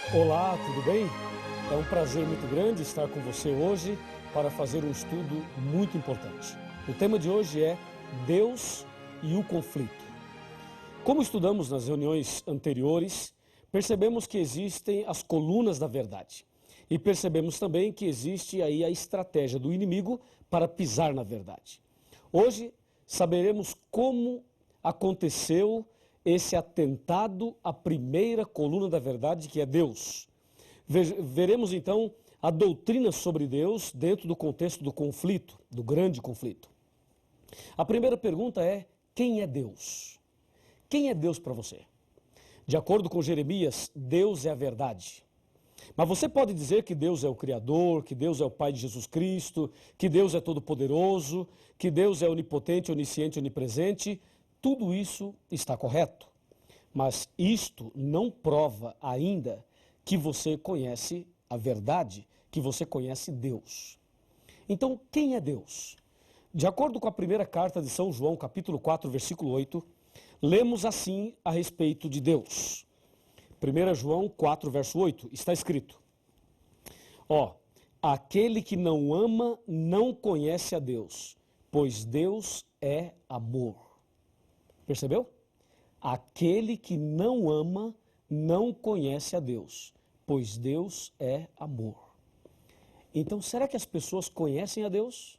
Olá, tudo bem? É um prazer muito grande estar com você hoje para fazer um estudo muito importante. O tema de hoje é Deus e o conflito. Como estudamos nas reuniões anteriores, percebemos que existem as colunas da verdade. E percebemos também que existe aí a estratégia do inimigo para pisar na verdade. Hoje saberemos como aconteceu esse atentado à primeira coluna da verdade, que é Deus. Veremos então a doutrina sobre Deus dentro do contexto do conflito, do grande conflito. A primeira pergunta é: quem é Deus? Quem é Deus para você? De acordo com Jeremias, Deus é a verdade. Mas você pode dizer que Deus é o Criador, que Deus é o Pai de Jesus Cristo, que Deus é todo-poderoso, que Deus é onipotente, onisciente, onipresente. Tudo isso está correto. Mas isto não prova ainda que você conhece a verdade, que você conhece Deus. Então, quem é Deus? De acordo com a primeira carta de São João, capítulo 4, versículo 8, lemos assim a respeito de Deus. 1 João 4, verso 8, está escrito: aquele que não ama não conhece a Deus, pois Deus é amor. Percebeu? Aquele que não ama não conhece a Deus, pois Deus é amor. Então, será que as pessoas conhecem a Deus?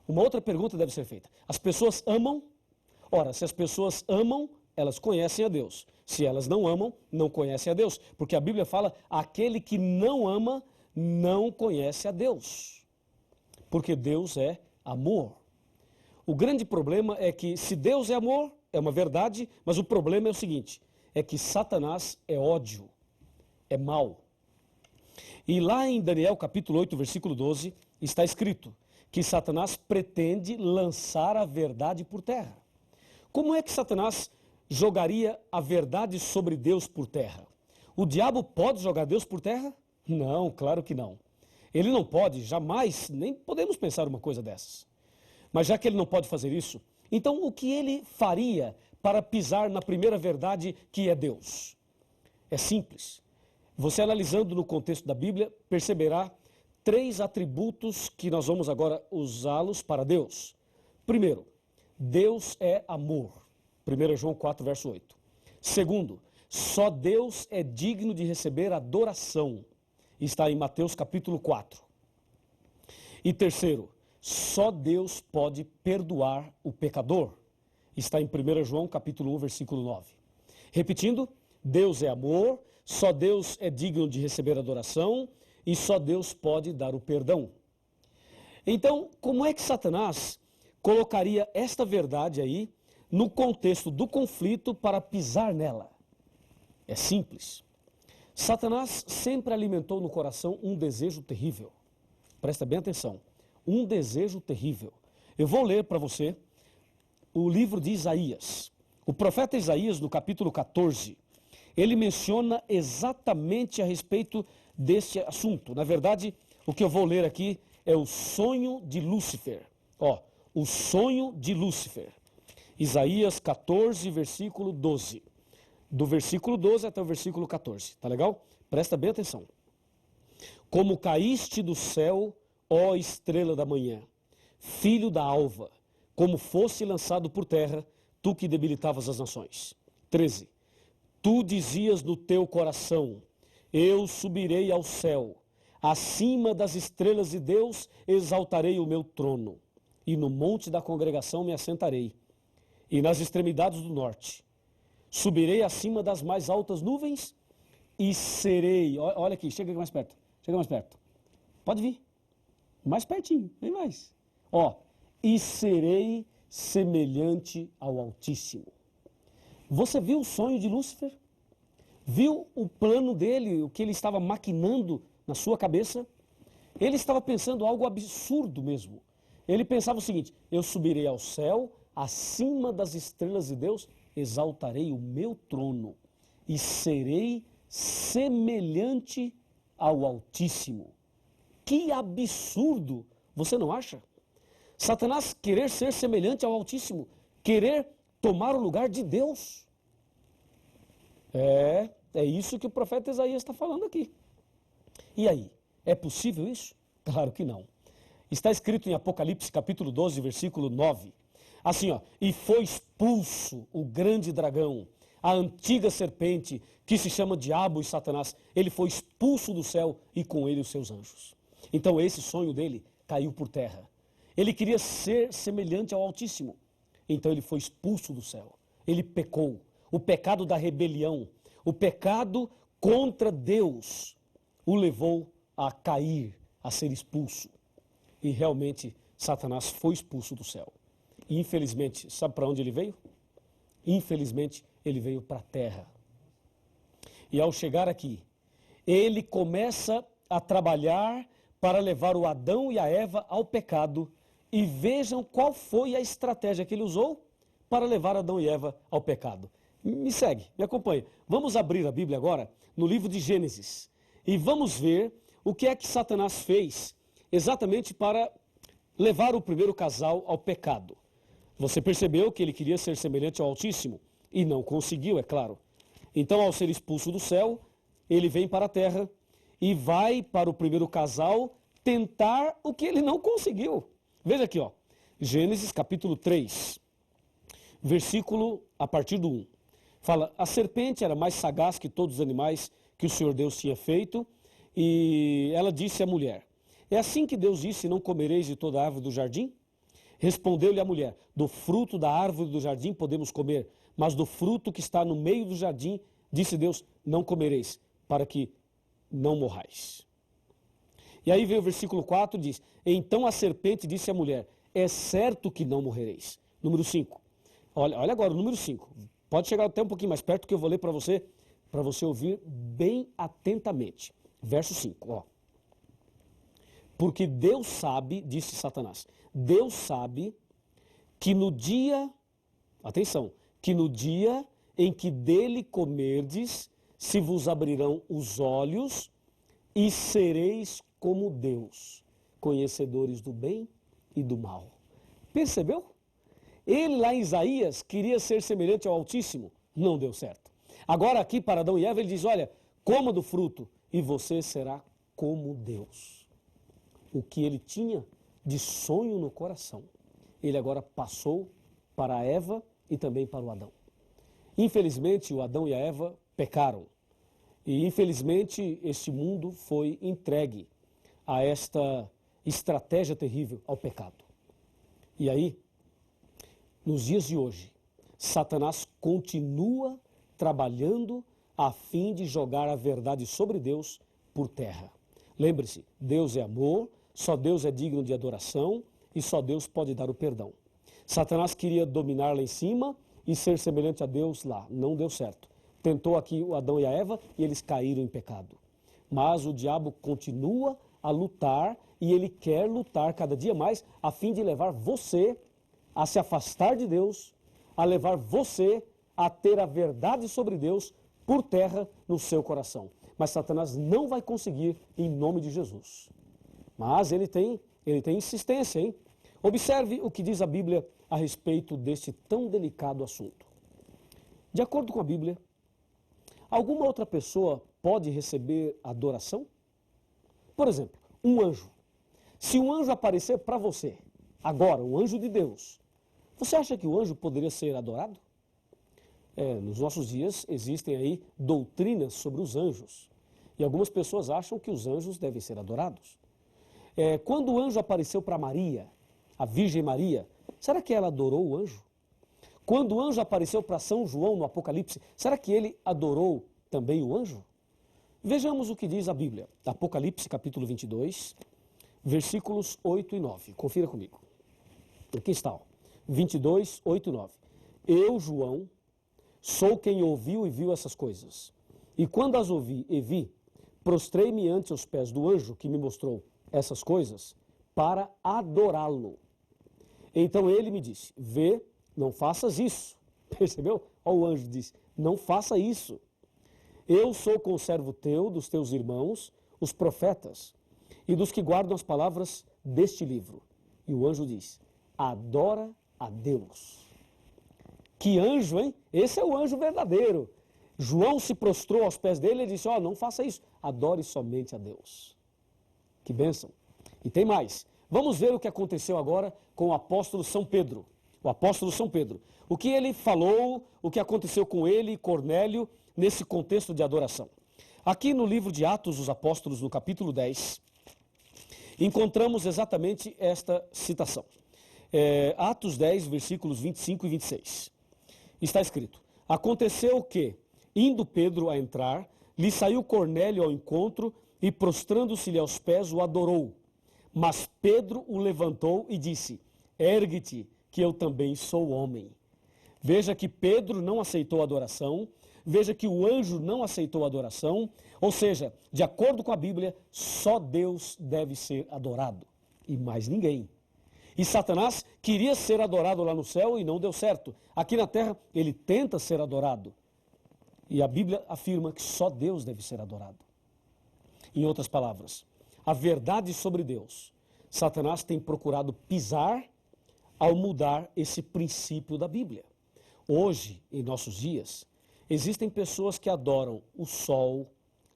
Uma outra pergunta deve ser feita: as pessoas amam? Ora, se as pessoas amam, elas conhecem a Deus. Se elas não amam, não conhecem a Deus. Porque a Bíblia fala: aquele que não ama, não conhece a Deus. Porque Deus é amor. O grande problema é que, se Deus é amor, é uma verdade, mas o problema é o seguinte: é que Satanás é ódio, é mal. E lá em Daniel capítulo 8, versículo 12, está escrito que Satanás pretende lançar a verdade por terra. Como é que Satanás jogaria a verdade sobre Deus por terra? O diabo pode jogar Deus por terra? Não, claro que não. Ele não pode, jamais, nem podemos pensar uma coisa dessas. Mas já que ele não pode fazer isso, então o que ele faria para pisar na primeira verdade, que é Deus? É simples. Você, analisando no contexto da Bíblia, perceberá 3 atributos que nós vamos agora usá-los para Deus. Primeiro, Deus é amor. 1 João 4, verso 8. Segundo, só Deus é digno de receber adoração. Está em Mateus capítulo 4. E terceiro, só Deus pode perdoar o pecador. Está em 1 João capítulo 1, versículo 9. Repetindo, Deus é amor, só Deus é digno de receber adoração e só Deus pode dar o perdão. Então, como é que Satanás colocaria esta verdade aí no contexto do conflito para pisar nela? É simples. Satanás sempre alimentou no coração um desejo terrível. Presta bem atenção. Um desejo terrível. Eu vou ler para você o livro de Isaías. O profeta Isaías, no capítulo 14, ele menciona exatamente a respeito desse assunto. Na verdade, o que eu vou ler aqui é o sonho de Lúcifer. O sonho de Lúcifer. Isaías 14, versículo 12. Do versículo 12 até o versículo 14. Tá legal? Presta bem atenção. Como caíste do céu, ó estrela da manhã, filho da alva, como fosse lançado por terra, tu que debilitavas as nações. 13. Tu dizias no teu coração: eu subirei ao céu, acima das estrelas de Deus exaltarei o meu trono, e no monte da congregação me assentarei, e nas extremidades do norte. Subirei acima das mais altas nuvens e serei... Olha aqui, chega mais perto, chega mais perto. Pode vir, mais pertinho, vem mais. E serei semelhante ao Altíssimo. Você viu o sonho de Lúcifer? Viu o plano dele, o que ele estava maquinando na sua cabeça? Ele estava pensando algo absurdo mesmo. Ele pensava o seguinte: eu subirei ao céu, acima das estrelas de Deus, exaltarei o meu trono e serei semelhante ao Altíssimo. Que absurdo, você não acha? Satanás querer ser semelhante ao Altíssimo, querer tomar o lugar de Deus. É isso que o profeta Isaías está falando aqui. E aí, é possível isso? Claro que não. Está escrito em Apocalipse capítulo 12, versículo 9. Assim, ó, e foi expulso o grande dragão, a antiga serpente, que se chama Diabo e Satanás. Ele foi expulso do céu e com ele os seus anjos. Então esse sonho dele caiu por terra. Ele queria ser semelhante ao Altíssimo. Então ele foi expulso do céu. Ele pecou. O pecado da rebelião, o pecado contra Deus, o levou a cair, a ser expulso. E realmente Satanás foi expulso do céu. E infelizmente, sabe para onde ele veio? Infelizmente, ele veio para a terra. E ao chegar aqui, ele começa a trabalhar para levar o Adão e a Eva ao pecado. E vejam qual foi a estratégia que ele usou para levar Adão e Eva ao pecado. Me segue, me acompanha. Vamos abrir a Bíblia agora no livro de Gênesis. E vamos ver o que é que Satanás fez exatamente para levar o primeiro casal ao pecado. Você percebeu que ele queria ser semelhante ao Altíssimo e não conseguiu, é claro. Então, ao ser expulso do céu, ele vem para a terra e vai para o primeiro casal tentar o que ele não conseguiu. Veja aqui, ó, Gênesis capítulo 3, versículo a partir do 1. Fala, a serpente era mais sagaz que todos os animais que o Senhor Deus tinha feito, e ela disse à mulher, é assim que Deus disse, não comereis de toda a árvore do jardim? Respondeu-lhe a mulher, do fruto da árvore do jardim podemos comer, mas do fruto que está no meio do jardim, disse Deus, não comereis, para que não morrais. E aí vem o versículo 4, diz, então a serpente disse à mulher, é certo que não morrereis. Número 5. Olha agora o número 5. Pode chegar até um pouquinho mais perto que eu vou ler para você ouvir bem atentamente. Verso 5, ó. Porque Deus sabe, disse Satanás, Deus sabe que no dia, atenção, que no dia em que dele comerdes, se vos abrirão os olhos e sereis como Deus, conhecedores do bem e do mal. Percebeu? Ele lá em Isaías queria ser semelhante ao Altíssimo, não deu certo. Agora aqui para Adão e Eva ele diz, olha, coma do fruto e você será como Deus. O que ele tinha de sonho no coração, ele agora passou para a Eva e também para o Adão. Infelizmente o Adão e a Eva pecaram e infelizmente este mundo foi entregue a esta estratégia terrível, ao pecado. E aí, nos dias de hoje, Satanás continua trabalhando a fim de jogar a verdade sobre Deus por terra. Lembre-se, Deus é amor, só Deus é digno de adoração e só Deus pode dar o perdão. Satanás queria dominar lá em cima e ser semelhante a Deus lá, não deu certo. Tentou aqui o Adão e a Eva e eles caíram em pecado. Mas o diabo continua a lutar e ele quer lutar cada dia mais a fim de levar você a se afastar de Deus, a levar você a ter a verdade sobre Deus por terra no seu coração. Mas Satanás não vai conseguir em nome de Jesus. Mas ele tem insistência, hein? Observe o que diz a Bíblia a respeito deste tão delicado assunto. De acordo com a Bíblia, alguma outra pessoa pode receber adoração? Por exemplo, um anjo. Se um anjo aparecer para você, agora, um anjo de Deus, você acha que o anjo poderia ser adorado? Nos nossos dias existem aí doutrinas sobre os anjos. E algumas pessoas acham que os anjos devem ser adorados. Quando o anjo apareceu para Maria, a Virgem Maria, será que ela adorou o anjo? Quando o anjo apareceu para São João no Apocalipse, será que ele adorou também o anjo? Vejamos o que diz a Bíblia. Apocalipse capítulo 22, versículos 8 e 9. Confira comigo. Aqui está, ó. 22, 8 e 9. Eu, João, sou quem ouviu e viu essas coisas. E quando as ouvi e vi, prostrei-me ante os pés do anjo que me mostrou essas coisas para adorá-lo. Então ele me disse, vê, não faças isso. Percebeu? Ó, o anjo disse, não faça isso. Eu sou conservo teu, dos teus irmãos, os profetas, e dos que guardam as palavras deste livro. E o anjo diz, adora a Deus. Que anjo, hein? Esse é o anjo verdadeiro. João se prostrou aos pés dele e disse, não faça isso, adore somente a Deus. Que bênção. E tem mais. Vamos ver o que aconteceu agora com o apóstolo São Pedro. O apóstolo São Pedro. O que ele falou, o que aconteceu com ele e Cornélio nesse contexto de adoração. Aqui no livro de Atos dos Apóstolos, no capítulo 10, encontramos exatamente esta citação. Atos 10, versículos 25 e 26. Está escrito, aconteceu que, indo Pedro a entrar, lhe saiu Cornélio ao encontro e, prostrando-se-lhe aos pés, o adorou. Mas Pedro o levantou e disse, ergue-te, que eu também sou homem. Veja que Pedro não aceitou a adoração, veja que o anjo não aceitou a adoração, ou seja, de acordo com a Bíblia, só Deus deve ser adorado, e mais ninguém. E Satanás queria ser adorado lá no céu e não deu certo. Aqui na terra, ele tenta ser adorado. E a Bíblia afirma que só Deus deve ser adorado. Em outras palavras, a verdade sobre Deus, Satanás tem procurado pisar ao mudar esse princípio da Bíblia. Hoje, em nossos dias, existem pessoas que adoram o sol,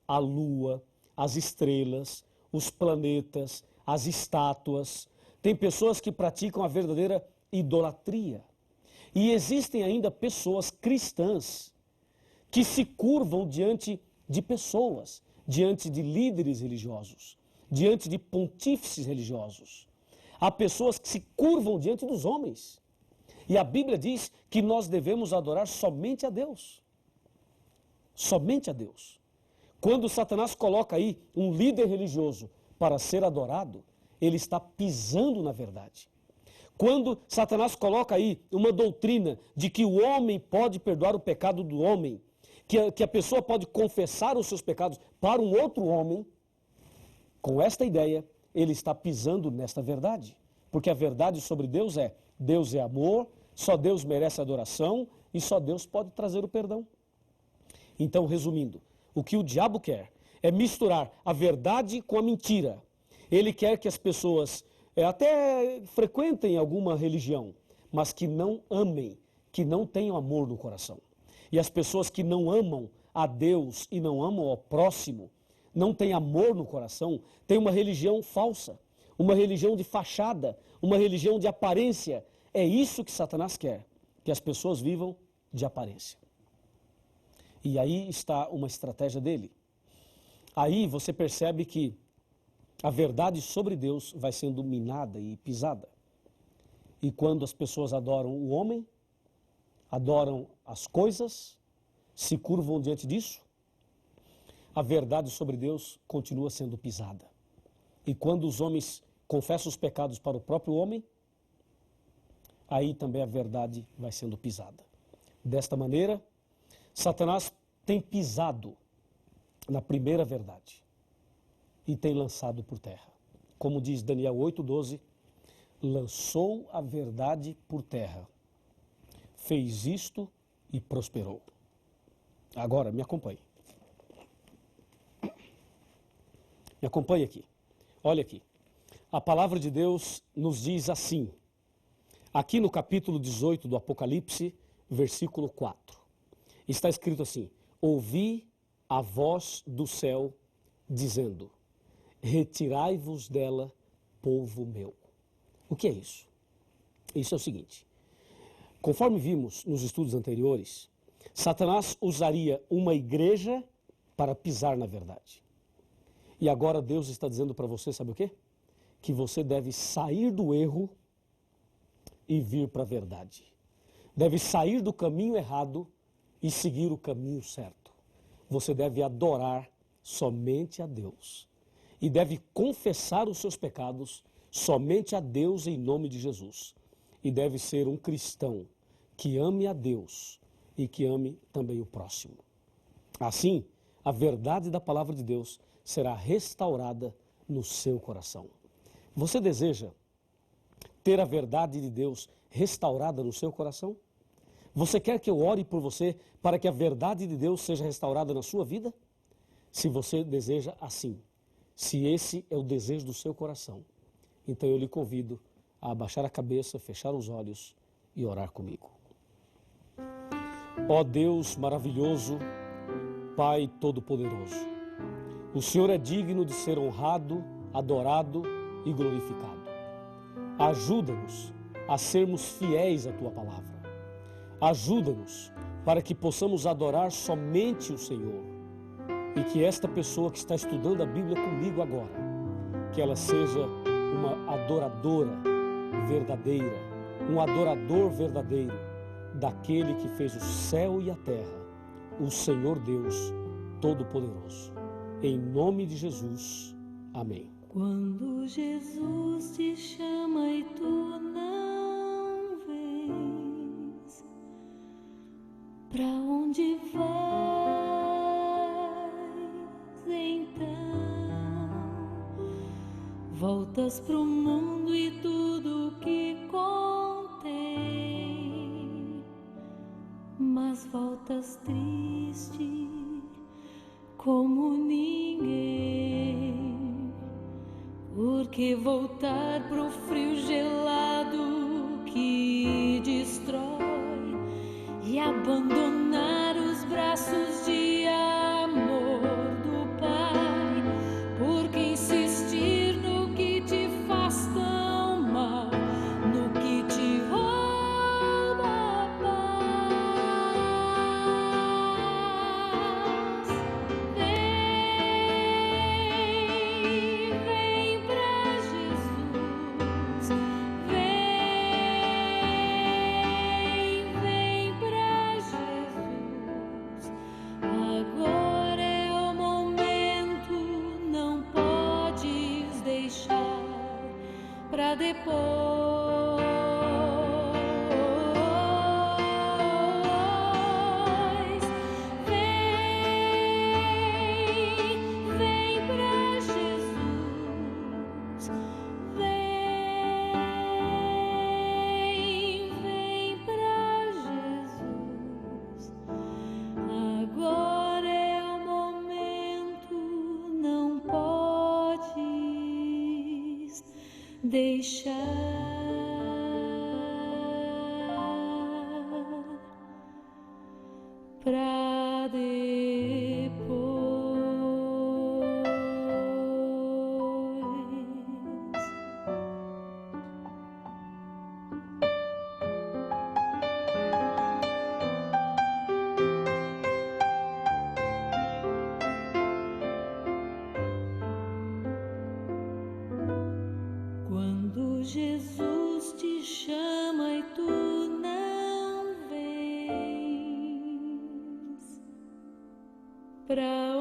a lua, as estrelas, os planetas, as estátuas. Tem pessoas que praticam a verdadeira idolatria. E existem ainda pessoas cristãs que se curvam diante de pessoas, diante de líderes religiosos, diante de pontífices religiosos. Há pessoas que se curvam diante dos homens. E a Bíblia diz que nós devemos adorar somente a Deus. Somente a Deus. Quando Satanás coloca aí um líder religioso para ser adorado, ele está pisando na verdade. Quando Satanás coloca aí uma doutrina de que o homem pode perdoar o pecado do homem, que a pessoa pode confessar os seus pecados para um outro homem, com esta ideia, ele está pisando nesta verdade. Porque a verdade sobre Deus é amor, só Deus merece adoração e só Deus pode trazer o perdão. Então, resumindo, o que o diabo quer é misturar a verdade com a mentira. Ele quer que as pessoas até frequentem alguma religião, mas que não amem, que não tenham amor no coração. E as pessoas que não amam a Deus e não amam ao próximo, não têm amor no coração, têm uma religião falsa, uma religião de fachada, uma religião de aparência. É isso que Satanás quer, que as pessoas vivam de aparência. E aí está uma estratégia dele. Aí você percebe que a verdade sobre Deus vai sendo minada e pisada. E quando as pessoas adoram o homem, adoram as coisas, se curvam diante disso, a verdade sobre Deus continua sendo pisada. E quando os homens confessam os pecados para o próprio homem, aí também a verdade vai sendo pisada. Desta maneira, Satanás tem pisado na primeira verdade e tem lançado por terra. Como diz Daniel 8,12, lançou a verdade por terra, fez isto e prosperou. Agora, me acompanhe. Me acompanhe aqui. Olha aqui. A palavra de Deus nos diz assim, aqui no capítulo 18 do Apocalipse, versículo 4. Está escrito assim, ouvi a voz do céu dizendo, retirai-vos dela, povo meu. O que é isso? Isso é o seguinte, conforme vimos nos estudos anteriores, Satanás usaria uma igreja para pisar na verdade. E agora Deus está dizendo para você, sabe o quê? Que você deve sair do erro e vir para a verdade. Deve sair do caminho errado e seguir o caminho certo. Você deve adorar somente a Deus. E deve confessar os seus pecados somente a Deus em nome de Jesus. E deve ser um cristão que ame a Deus e que ame também o próximo. Assim, a verdade da palavra de Deus será restaurada no seu coração. Você deseja ter a verdade de Deus restaurada no seu coração? Você quer que eu ore por você para que a verdade de Deus seja restaurada na sua vida? Se você deseja assim, se esse é o desejo do seu coração, então eu lhe convido a abaixar a cabeça, fechar os olhos e orar comigo. Ó Deus maravilhoso Pai Todo-Poderoso. O Senhor é digno de ser honrado, adorado e glorificado. Ajuda-nos a sermos fiéis à Tua palavra. Ajuda-nos para que possamos adorar somente o Senhor. E que esta pessoa que está estudando a Bíblia comigo agora, que ela seja uma adoradora verdadeira, um adorador verdadeiro daquele que fez o céu e a terra, o Senhor Deus Todo-Poderoso. Em nome de Jesus, amém. Quando Jesus te chama e tu não vens, pra onde vais então? Voltas pro mundo e tudo que contém, mas voltas triste como ninguém, porque voltar pro frio gelado que destrói e abandonar os braços de amor do Pai, porque insistir no que te faz tão mal, no que te rouba a paz. Vem pra Jesus, vem pra Jesus. Agora é o momento, não podes deixar pra depois. Vem pra Jesus, vem pra Jesus. Agora é o momento, não podes deixar pra depois. Quando Jesus te chama e tu não vens, pra